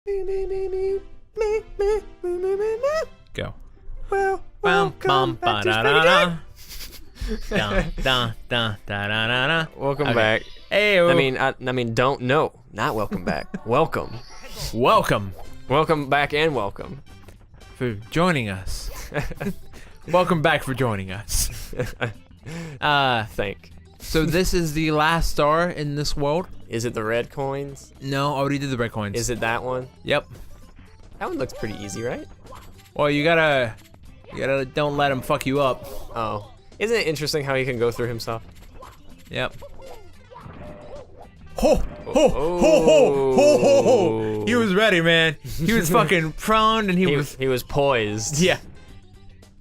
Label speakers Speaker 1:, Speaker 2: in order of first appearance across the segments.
Speaker 1: Go.
Speaker 2: Well,
Speaker 1: Welcome
Speaker 2: back.
Speaker 1: Hey,
Speaker 2: I mean, don't know. Not welcome back. Welcome.
Speaker 1: welcome
Speaker 2: Welcome back and welcome.
Speaker 1: for joining us. Welcome back for joining us.
Speaker 2: Thank.
Speaker 1: So this is the last star in this world.
Speaker 2: Is it the red coins?
Speaker 1: No, already did the red coins.
Speaker 2: Is it that one?
Speaker 1: Yep.
Speaker 2: That one looks pretty easy, right?
Speaker 1: Well, you gotta don't let him fuck you up.
Speaker 2: Oh. Isn't it interesting how he can go through himself?
Speaker 1: Yep. Ho, ho, ho, ho, ho, ho, ho. He was ready, man. He was fucking prone and he
Speaker 2: was poised.
Speaker 1: Yeah.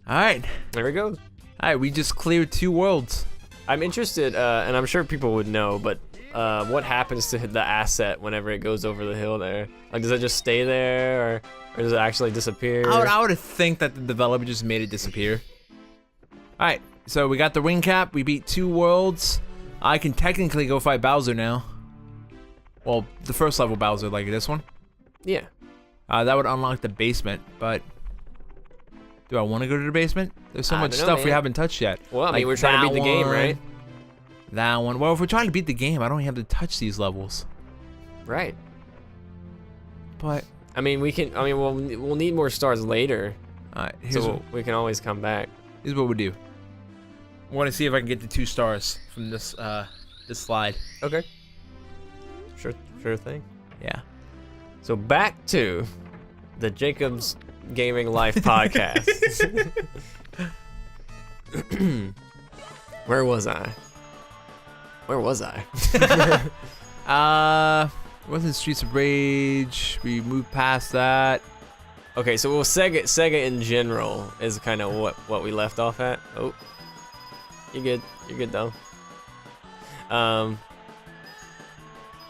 Speaker 1: All right.
Speaker 2: There we go.
Speaker 1: All right, we just cleared 2 worlds.
Speaker 2: I'm interested, and I'm sure people would know, but what happens to the asset whenever it goes over the hill there? Like, does it just stay there, or does it actually disappear?
Speaker 1: I would think that the developer just made it disappear. All right, so we got the ring cap. We beat 2 worlds. I can technically go fight Bowser now. Well, the first level Bowser, like this one.
Speaker 2: Yeah.
Speaker 1: That would unlock the basement, but do I want to go to the basement? There's so much stuff we haven't touched yet.
Speaker 2: Well, I mean, we're trying to beat the game, right?
Speaker 1: That one. Well, if we're trying to beat the game, I don't have to touch these levels.
Speaker 2: Right.
Speaker 1: But
Speaker 2: I mean, we'll need more stars later.
Speaker 1: So
Speaker 2: we can always come back.
Speaker 1: Here's what we do. I want to see if I can get the 2 stars from this this slide.
Speaker 2: Okay. Sure thing.
Speaker 1: Yeah.
Speaker 2: So back to the Jacob's Gaming Life podcast. Where was I?
Speaker 1: Wasn't Streets of Rage. We moved past that.
Speaker 2: Okay, so Sega in general is kind of what we left off at. Oh, you're good though.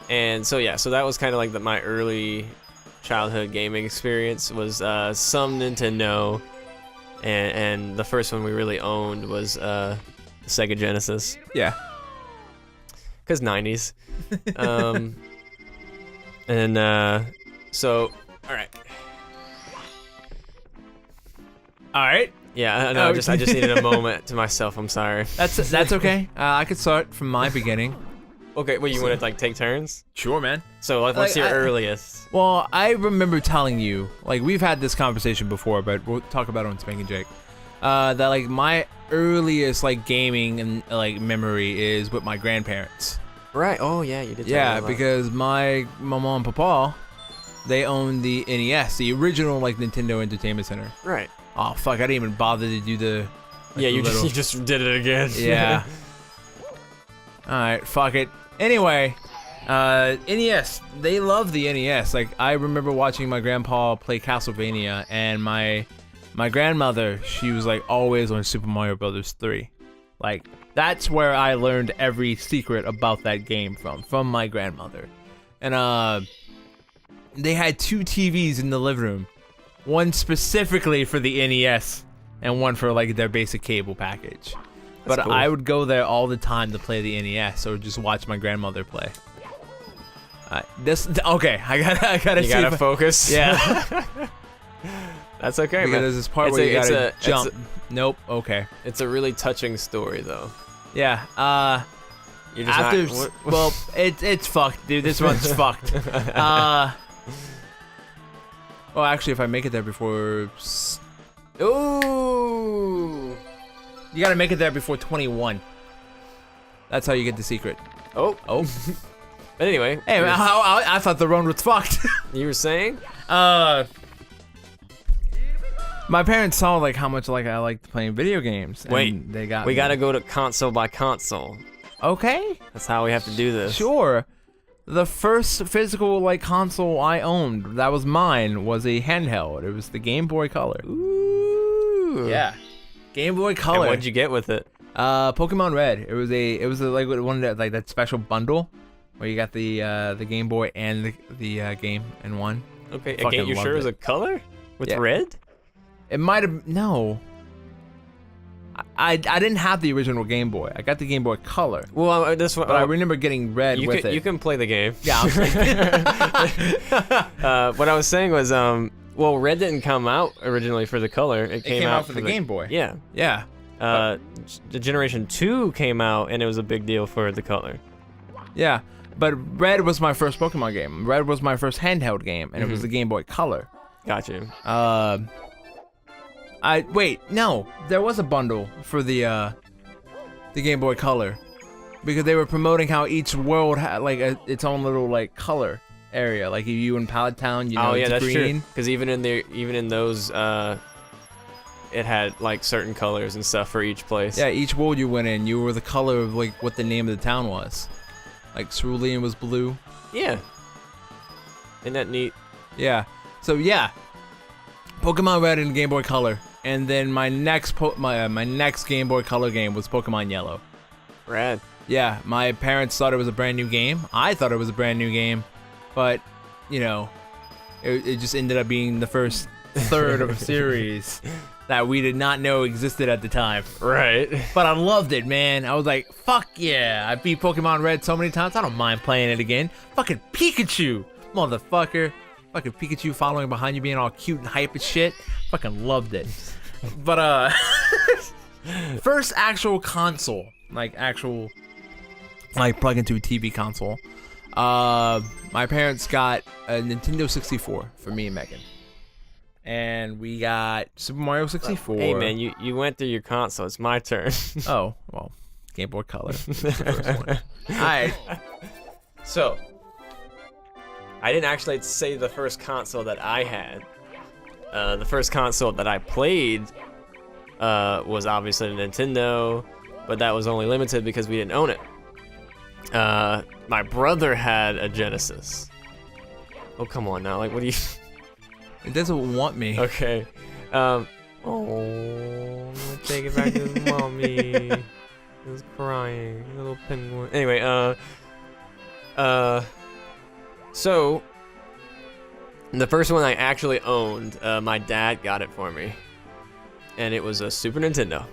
Speaker 2: And so yeah, so that was kind of like my early childhood gaming experience was some Nintendo, and the first one we really owned was the Sega Genesis.
Speaker 1: Yeah.
Speaker 2: Cause 90s. So all right.
Speaker 1: All right.
Speaker 2: Yeah, no, I just needed a moment to myself. I'm sorry.
Speaker 1: That's okay. I could start from my beginning.
Speaker 2: Okay, well, you want to like take turns?
Speaker 1: Sure, man.
Speaker 2: So what's your earliest?
Speaker 1: Well, I remember telling you, like, we've had this conversation before, but we'll talk about it on Spank and Jake. That like my earliest like gaming and like memory is with my grandparents.
Speaker 2: Right. Oh yeah, you did.
Speaker 1: Yeah, because my mom and papa, they owned the NES, the original like Nintendo Entertainment Center.
Speaker 2: Right.
Speaker 1: Oh fuck, I didn't even bother to do the. Like,
Speaker 2: yeah, you just did it again.
Speaker 1: Yeah. All right, fuck it. Anyway, NES. They love the NES. Like I remember watching my grandpa play Castlevania, and my grandmother, she was like always on Super Mario Brothers 3. Like that's where I learned every secret about that game from my grandmother. And they had 2 TVs in the living room, one specifically for the NES, and one for like their basic cable package. But cool. I would go there all the time to play the NES or just watch my grandmother play. Okay, I gotta.
Speaker 2: You gotta focus.
Speaker 1: Yeah.
Speaker 2: That's okay,
Speaker 1: because
Speaker 2: man.
Speaker 1: There's this part where you gotta jump. Nope. Okay.
Speaker 2: It's a really touching story, though.
Speaker 1: Yeah.
Speaker 2: You're just
Speaker 1: after.
Speaker 2: not,
Speaker 1: well, it's fucked, dude. This one's fucked. Well, actually, if I make it there before.
Speaker 2: Ooh.
Speaker 1: You gotta make it there before 21. That's how you get the secret.
Speaker 2: Oh. But anyway.
Speaker 1: Hey, man, I thought the run was fucked.
Speaker 2: You were saying?
Speaker 1: My parents saw like how much like I liked playing video games. And
Speaker 2: we gotta go to console by console.
Speaker 1: Okay.
Speaker 2: That's how we have to do this.
Speaker 1: Sure. The first physical like console I owned, that was mine, was a handheld. It was the Game Boy Color.
Speaker 2: Ooh.
Speaker 1: Yeah. Game Boy Color.
Speaker 2: And what'd you get with it?
Speaker 1: Pokemon Red. It was like one of that like that special bundle where you got the Game Boy and the game in one.
Speaker 2: Okay. Again, you sure it was a color with red?
Speaker 1: It might have no. I didn't have the original Game Boy. I got the Game Boy Color.
Speaker 2: Well, this one.
Speaker 1: But I remember getting Red with it.
Speaker 2: You can play the game.
Speaker 1: Yeah.
Speaker 2: What I was saying was, well, Red didn't come out originally for the Color. It came out
Speaker 1: for the Game Boy.
Speaker 2: Yeah.
Speaker 1: Yeah.
Speaker 2: The Generation 2 came out, and it was a big deal for the Color.
Speaker 1: Yeah. But Red was my first Pokemon game. Red was my first handheld game, and it was the Game Boy Color.
Speaker 2: Gotcha.
Speaker 1: No, there was a bundle for the Game Boy Color, because they were promoting how each world had like its own little like color area. Like if you in Pallet Town, you know, it's
Speaker 2: that's
Speaker 1: green.
Speaker 2: true. Because even in those, it had like certain colors and stuff for each place.
Speaker 1: Yeah, each world you went in, you were the color of like what the name of the town was. Like Cerulean was blue.
Speaker 2: Yeah. Isn't that neat?
Speaker 1: Yeah. So yeah, Pokemon Red and Game Boy Color. And then my next my next Game Boy Color game was Pokemon Yellow.
Speaker 2: Rad.
Speaker 1: Yeah, my parents thought it was a brand new game. I thought it was a brand new game, but you know, it just ended up being the first third of a series that we did not know existed at the time.
Speaker 2: Right.
Speaker 1: But I loved it, man. I was like, fuck yeah! I beat Pokemon Red so many times. I don't mind playing it again. Fucking Pikachu, motherfucker. Fucking Pikachu following behind you, being all cute and hype and shit. Fucking loved it. But first actual console, like plug into a TV console. My parents got a Nintendo 64 for me and Megan, and we got Super Mario 64.
Speaker 2: Hey man, you went through your console. It's my turn.
Speaker 1: Oh well, Game Boy Color. The first one. Alright.
Speaker 2: So, I didn't actually say the first console that I had. The first console that I played was obviously a Nintendo, but that was only limited because we didn't own it. My brother had a Genesis. Oh, come on now. Like, what do you...
Speaker 1: It doesn't want me.
Speaker 2: Okay. Oh, I'm gonna take it back to his mommy. He was crying. Little penguin. Anyway, so... The first one I actually owned, my dad got it for me, and it was a Super Nintendo.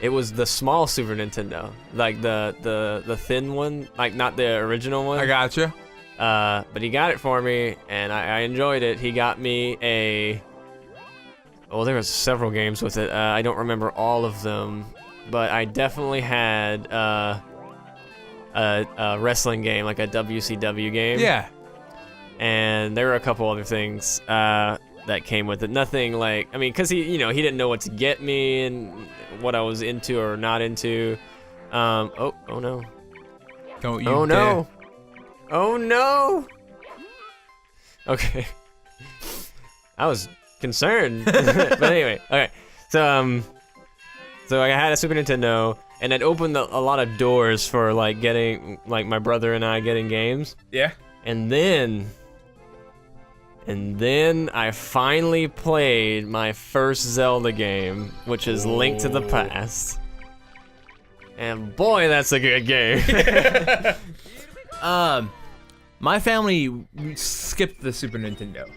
Speaker 2: It was the small Super Nintendo, like the thin one, like not the original one.
Speaker 1: I gotcha.
Speaker 2: But he got it for me, and I enjoyed it. He got me a... Well, there was several games with it. I don't remember all of them, but I definitely had a wrestling game, like a WCW game.
Speaker 1: Yeah.
Speaker 2: And there were a couple other things that came with it. Nothing like, I mean, because he didn't know what to get me and what I was into or not into. Oh no.
Speaker 1: Don't you
Speaker 2: Oh
Speaker 1: dare.
Speaker 2: no. Oh no. Okay. I was concerned. But anyway, okay. So I had a Super Nintendo, and it opened a lot of doors for like getting, like my brother and I getting games.
Speaker 1: Yeah.
Speaker 2: And then I finally played my first Zelda game, which is Link to the Past. And boy, that's a good game.
Speaker 1: My family skipped the Super Nintendo.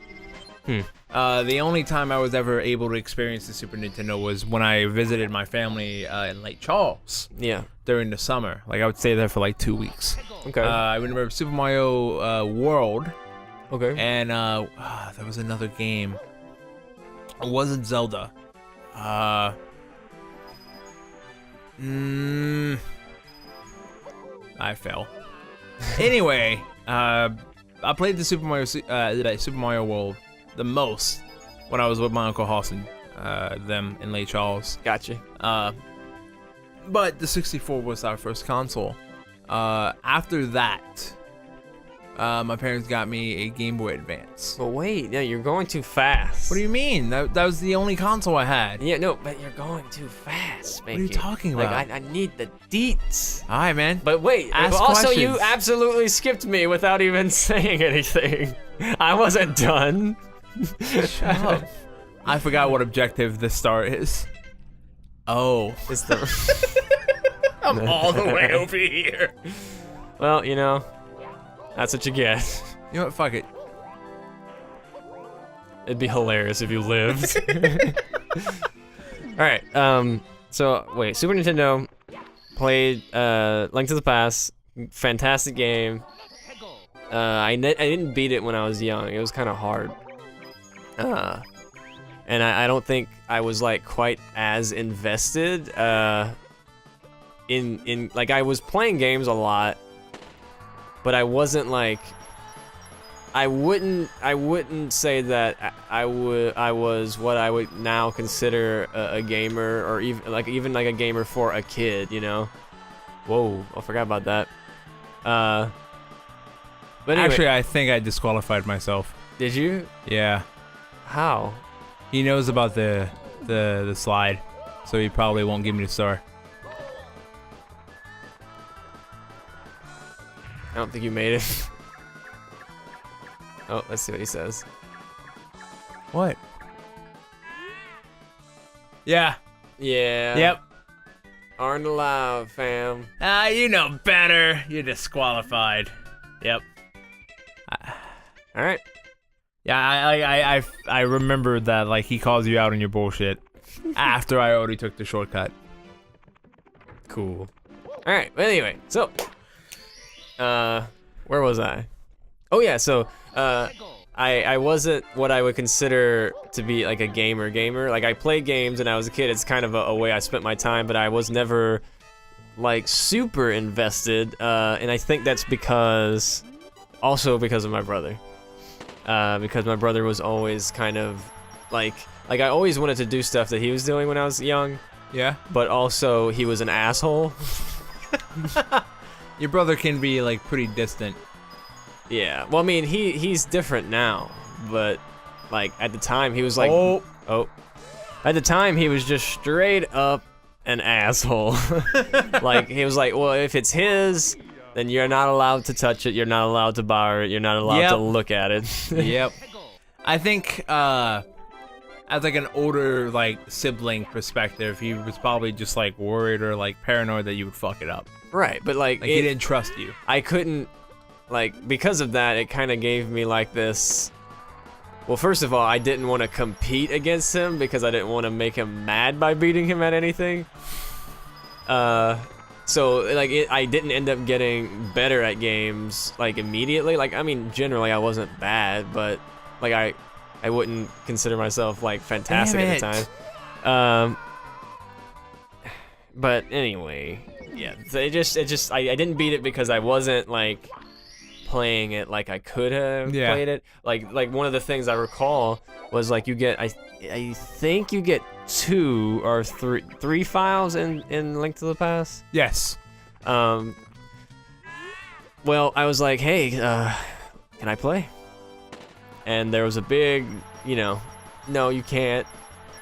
Speaker 1: The only time I was ever able to experience the Super Nintendo was when I visited my family in Lake Charles.
Speaker 2: Yeah.
Speaker 1: During the summer. Like, I would stay there for like 2 weeks.
Speaker 2: Okay.
Speaker 1: I remember Super Mario World.
Speaker 2: Okay.
Speaker 1: And there was another game. It wasn't Zelda. I fell. Anyway, I played the Super Mario World the most when I was with my Uncle Hawson, them in Lake Charles.
Speaker 2: Gotcha.
Speaker 1: But the 64 was our first console. After that, my parents got me a Game Boy Advance.
Speaker 2: But wait, no, you're going too fast.
Speaker 1: What do you mean? That was the only console I had.
Speaker 2: Yeah, no, but you're going too fast, Spanky.
Speaker 1: What are you talking about?
Speaker 2: Like, I need the deets.
Speaker 1: All right, man.
Speaker 2: But wait,
Speaker 1: Ask
Speaker 2: also you
Speaker 1: questions.
Speaker 2: absolutely skipped me without even saying anything. I wasn't done.
Speaker 1: Shut up. I forgot what objective this star is. Oh.
Speaker 2: It's the...
Speaker 1: I'm all the way over here.
Speaker 2: Well, you know, that's what you get.
Speaker 1: You know what? Fuck it.
Speaker 2: It'd be hilarious if you lived. right. So wait, Super Nintendo played Link to the Past. Fantastic game. I didn't beat it when I was young. It was kind of hard. And I don't think I was like quite as invested in like I was playing games a lot, but I wasn't like I wouldn't say that I was what I would now consider a gamer, or even like a gamer for a kid, you know. Whoa, I forgot about that. But anyway,
Speaker 1: Actually, I think I disqualified myself.
Speaker 2: did you?
Speaker 1: Yeah.
Speaker 2: How?
Speaker 1: He knows about the slide, so he probably won't give me the star.
Speaker 2: I don't think you made it. Oh, let's see what he says.
Speaker 1: What? Yeah.
Speaker 2: Yeah.
Speaker 1: Yep.
Speaker 2: Aren't allowed, fam.
Speaker 1: You know better. You're disqualified. Yep.
Speaker 2: All right.
Speaker 1: Yeah, I remember that, like, he calls you out on your bullshit after I already took the shortcut.
Speaker 2: Cool. All right. But anyway, so where was I? Oh yeah. So I wasn't what I would consider to be like a gamer. Like, I played games when I was a kid. It's kind of a way I spent my time, but I was never like super invested. And I think that's also because of my brother. Because my brother was always kind of like I always wanted to do stuff that he was doing when I was young,
Speaker 1: Yeah.
Speaker 2: but also he was an asshole.
Speaker 1: Your brother can be, like, pretty distant.
Speaker 2: Yeah. Well, I mean, he's different now, but like at the time he was like, oh. At the time he was just straight up an asshole. Like, he was like, well, if it's his, then you're not allowed to touch it, you're not allowed to borrow it, you're not allowed to look at it.
Speaker 1: Yep. I think as like an older, like, sibling perspective, he was probably just like worried or like paranoid that you would fuck it up.
Speaker 2: Right, but like
Speaker 1: He didn't trust you.
Speaker 2: I couldn't, like, because of that, it kind of gave me like this. Well, first of all, I didn't want to compete against him because I didn't want to make him mad by beating him at anything. So like I didn't end up getting better at games like immediately. Like, I mean, generally I wasn't bad, but like I wouldn't consider myself like fantastic at the time. But anyway, yeah. So it just I didn't beat it because I wasn't like playing it like I could have played it. Like one of the things I recall was like you get I think you get 2 or 3 files in Link to the Past.
Speaker 1: Yes.
Speaker 2: Well, I was like, hey, can I play? And there was a big, no, you can't.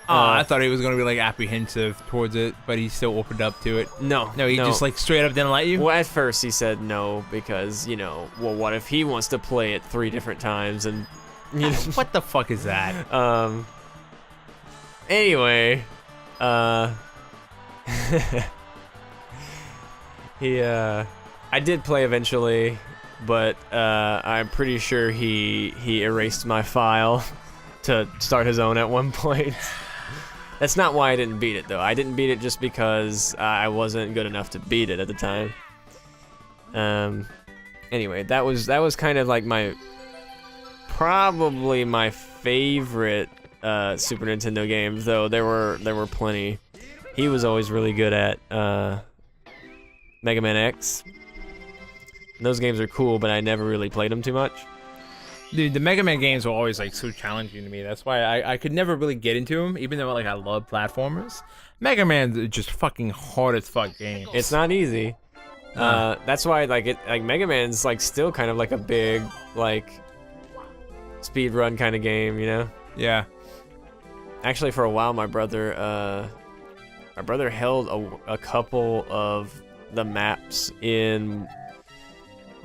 Speaker 1: I thought he was gonna be like apprehensive towards it, but he still opened up to it.
Speaker 2: No,
Speaker 1: he just like straight up didn't let you.
Speaker 2: Well, at first he said no because well, what if he wants to play it 3 different times and
Speaker 1: What the fuck is that?
Speaker 2: Anyway, I did play eventually, but I'm pretty sure he erased my file to start his own at one point. That's not why I didn't beat it, though. I didn't beat it just because I wasn't good enough to beat it at the time. Anyway, that was kind of like probably my favorite Super Nintendo game, though there were plenty. He was always really good at Mega Man X. Those games are cool, but I never really played them too much.
Speaker 1: Dude, the Mega Man games were always like so challenging to me. That's why I could never really get into them, even though like I love platformers. Mega Man's just fucking hard as fuck games.
Speaker 2: It's not easy. That's why like Mega Man's like still kind of like a big like speed run kind of game, you know?
Speaker 1: Yeah.
Speaker 2: Actually, for a while, my brother held a couple of the maps in.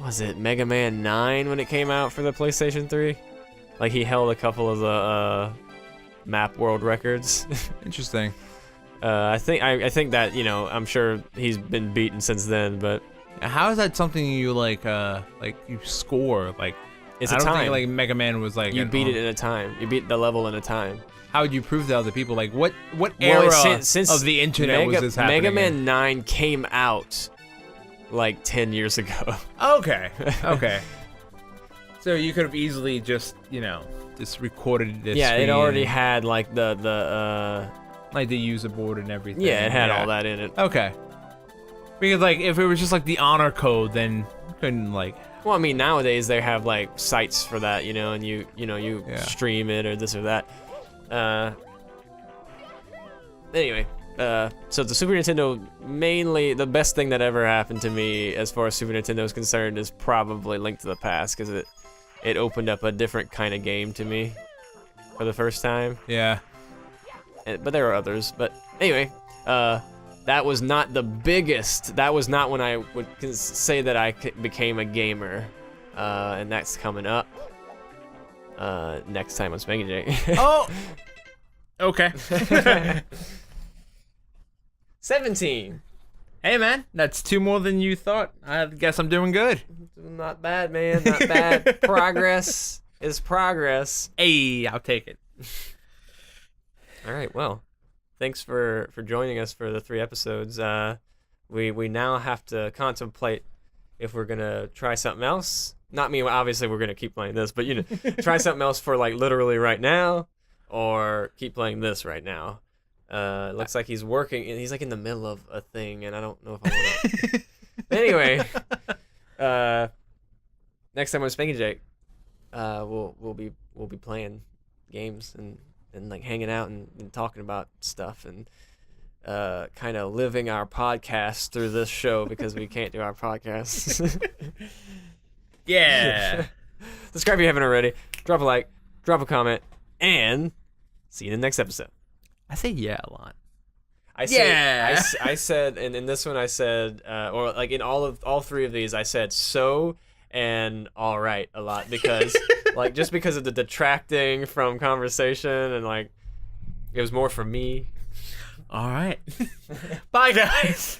Speaker 2: Was it Mega Man 9 when it came out for the PlayStation 3? Like, he held a couple of the map world records.
Speaker 1: Interesting.
Speaker 2: I think that, I'm sure he's been beaten since then, but
Speaker 1: How is that something you like you score? Like,
Speaker 2: It's
Speaker 1: I
Speaker 2: a
Speaker 1: don't
Speaker 2: time.
Speaker 1: think like Mega Man was like
Speaker 2: You beat it in a time. You beat the level in a time.
Speaker 1: How would you prove to other people? Like what era
Speaker 2: since
Speaker 1: of the internet was this happening?
Speaker 2: Mega Man
Speaker 1: in?
Speaker 2: 9 came out like 10 years ago.
Speaker 1: Okay. Okay. So you could have easily just, just recorded this.
Speaker 2: Yeah, it already had like the
Speaker 1: like the user board and everything.
Speaker 2: yeah, it had all that in it.
Speaker 1: Okay. Because like if it was just like the honor code, then you couldn't like.
Speaker 2: Well, I mean nowadays they have like sites for that, and you stream it or this or that. Anyway, so the Super Nintendo, mainly the best thing that ever happened to me as far as Super Nintendo is concerned is probably Link to the Past, because it opened up a different kind of game to me for the first time.
Speaker 1: Yeah.
Speaker 2: But there are others. But anyway, that was not the biggest. That was not when I would say that I became a gamer, and that's coming up next time on Spank and Jake.
Speaker 1: Oh. Okay.
Speaker 2: 17.
Speaker 1: Hey man, that's 2 more than you thought. I guess I'm doing good.
Speaker 2: Not bad, man. Not bad. Progress is progress.
Speaker 1: Hey, I'll take it.
Speaker 2: All right. Well, thanks for joining us for the 3 episodes. We now have to contemplate if we're gonna try something else. Not me. Obviously, we're gonna keep playing this, but try something else for like literally right now, or keep playing this right now. It looks like he's working, and he's like in the middle of a thing, and I don't know if I want to. Anyway, next time on Spank and Jake, we'll be playing games and like hanging out and talking about stuff and kind of living our podcast through this show because we can't do our podcasts.
Speaker 1: Yeah.
Speaker 2: Subscribe if you haven't already. Drop a like, drop a comment, and see you in the next episode.
Speaker 1: I say yeah a lot.
Speaker 2: I said, and in this one I said, or like in all 3 of these, I said so and all right a lot because, like, just because of the detracting from conversation and like, it was more for me.
Speaker 1: All right. Bye, guys.